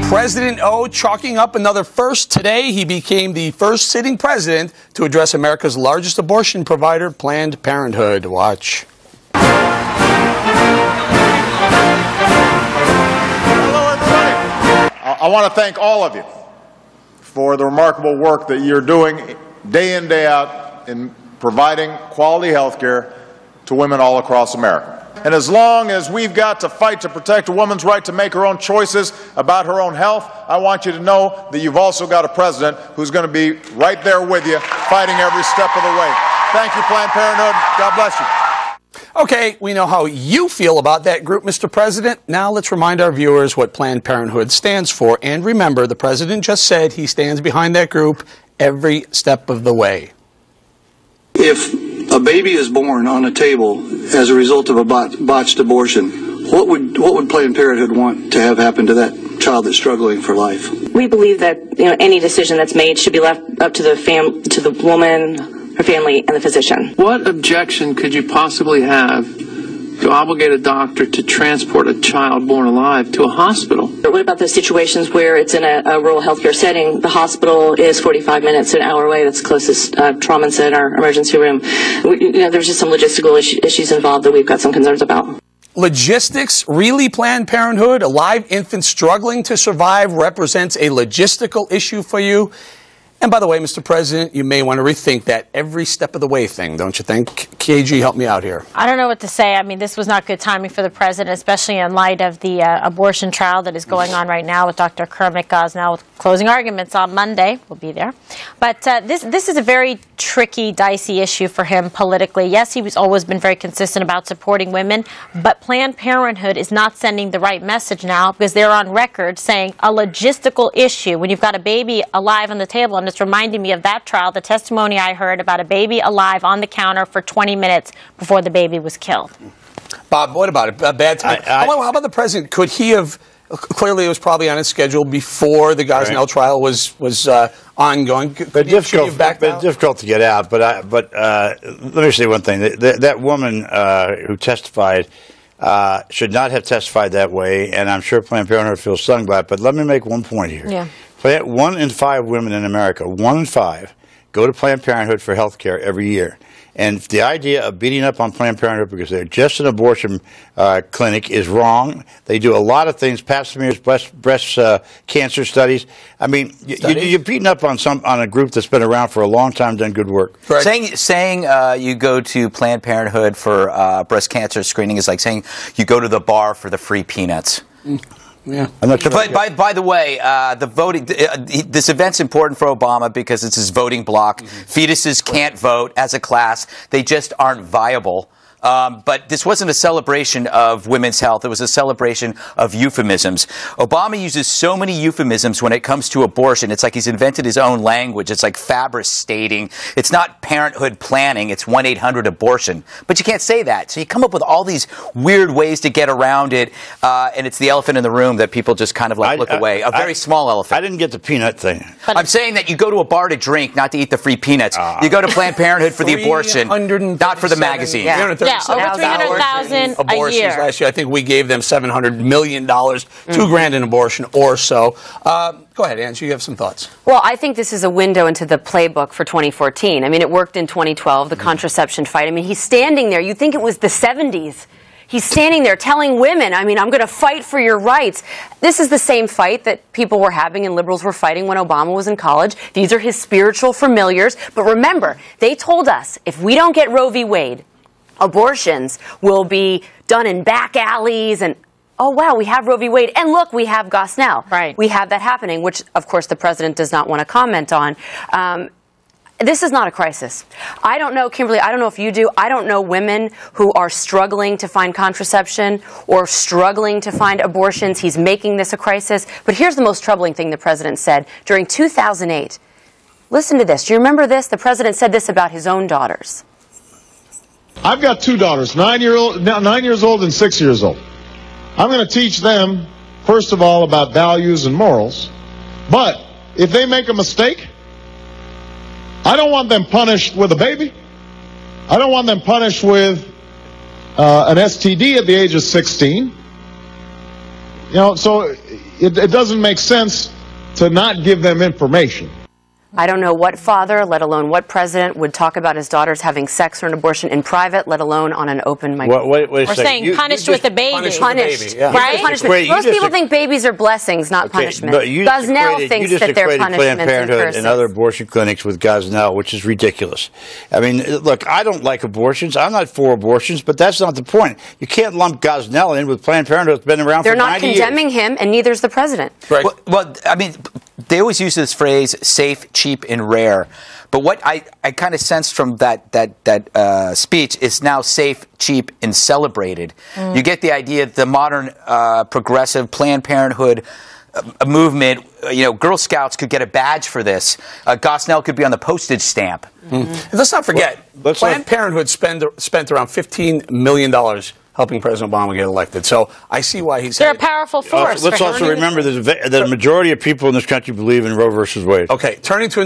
President O chalking up another first. Today, he became the first sitting president to address America's largest abortion provider, Planned Parenthood. Watch. Hello, everybody. I want to thank all of you for the remarkable work that you're doing day in, day out in providing quality health care to women all across America. And as long as we've got to fight to protect a woman's right to make her own choices about her own health, I want you to know that you've also got a president who's going to be right there with you, fighting every step of the way. Thank you, Planned Parenthood. God bless you. Okay, we know how you feel about that group, Mr. President. Now let's remind our viewers what Planned Parenthood stands for. And remember, the president just said he stands behind that group every step of the way. If a baby is born on a table as a result of a botched abortion, what would Planned Parenthood want to have happen to that child that's struggling for life? We believe that any decision that's made should be left up to the woman, her family, and the physician. What objection could you possibly have to obligate a doctor to transport a child born alive to a hospital? But what about those situations where it's in a rural healthcare setting? The hospital is 45 minutes to an hour away. That's the closest trauma center, emergency room. There's just some logistical issues involved that we've got some concerns about. Logistics? Really, Planned Parenthood? A live infant struggling to survive represents a logistical issue for you? And by the way, Mr. President, you may want to rethink that every step of the way thing, don't you think? KG, help me out here. I don't know what to say. I mean, this was not good timing for the president, especially in light of the abortion trial that is going on right now with Dr. Kermit Gosnell, with closing arguments on Monday. We'll be there. But this is a very tricky, dicey issue for him politically. Yes, he's always been very consistent about supporting women, but Planned Parenthood is not sending the right message now because they're on record saying a logistical issue when you've got a baby alive on the table. And it's reminding me of that trial, the testimony I heard about a baby alive on the counter for 20 minutes before the baby was killed. Bob, what about it? A bad time? How about the president? Could he have, clearly it was probably on his schedule before the Gosnell trial was ongoing. But difficult to get out. But let me say one thing. That woman who testified should not have testified that way, and I'm sure Planned Parenthood feels stung by it. But let me make one point here. Yeah. 1 in 5 women in America, 1 in 5, go to Planned Parenthood for health care every year. And the idea of beating up on Planned Parenthood because they're just an abortion clinic is wrong. They do a lot of things, pap smears, breast cancer studies. I mean, you're beating up on a group that's been around for a long time, done good work. Right. Saying you go to Planned Parenthood for breast cancer screening is like saying you go to the bar for the free peanuts. Yeah. I'm not sure. But by the way, the voting. This event's important for Obama because it's his voting bloc. Fetuses can't vote as a class; they just aren't viable. But this wasn't a celebration of women's health. It was a celebration of euphemisms. Obama uses so many euphemisms when it comes to abortion. It's like he's invented his own language. It's like Fabris stating, it's not parenthood planning, it's 1-800-ABORTION. But you can't say that. So you come up with all these weird ways to get around it, and it's the elephant in the room that people just kind of like look away. A very small elephant. I didn't get the peanut thing. I'm saying that you go to a bar to drink, not to eat the free peanuts. You go to Planned Parenthood for the abortion, not for the magazine. Yeah, over 300,000 a year. Last year, I think we gave them $700 million, $2,000 in abortion or so. Go ahead, Angie, you have some thoughts. Well, I think this is a window into the playbook for 2014. I mean, it worked in 2012, the contraception fight. I mean, he's standing there. You'd think it was the 70s. He's standing there telling women, I mean, I'm going to fight for your rights. This is the same fight that people were having and liberals were fighting when Obama was in college. These are his spiritual familiars. But remember, they told us if we don't get Roe v. Wade, abortions will be done in back alleys and, oh, wow, we have Roe v. Wade. And look, we have Gosnell. Right. We have that happening, which, of course, the president does not want to comment on. This is not a crisis. I don't know, Kimberly, I don't know if you do. I don't know women who are struggling to find contraception or struggling to find abortions. He's making this a crisis. But here's the most troubling thing the president said during 2008. Listen to this. Do you remember this? The president said this about his own daughters. I've got 2 daughters, 9 years old and 6 years old. I'm going to teach them, first of all, about values and morals. But if they make a mistake, I don't want them punished with a baby. I don't want them punished with an STD at the age of 16. You know, so it doesn't make sense to not give them information. I don't know what father, let alone what president, would talk about his daughters having sex or an abortion in private, let alone on an open microphone. Wait a We're second. saying punished with a baby. Punished. Punished, Yeah. right? Punishment. Most people think babies are blessings, not punishment. But you just Gosnell thinks you just that they're equated punishments Planned Parenthood and curses. and other abortion clinics with Gosnell, which is ridiculous. I mean, look, I don't like abortions. I'm not for abortions, but that's not the point. You can't lump Gosnell in with Planned Parenthood that's been around They're for 90 years. not condemning him, and neither's the president. Right. Well, I mean, they always use this phrase "safe, cheap, and rare." But what I kind of sensed from that speech is now safe, cheap, and celebrated. You get the idea that the modern progressive Planned Parenthood movement, Girl Scouts could get a badge for this. Gosnell could be on the postage stamp. Let's not forget, Planned Parenthood spent around $15 million helping President Obama get elected. So I see why he's... They're a powerful force. Let's also remember that a majority of people in this country believe in Roe versus Wade. Okay, turning to another...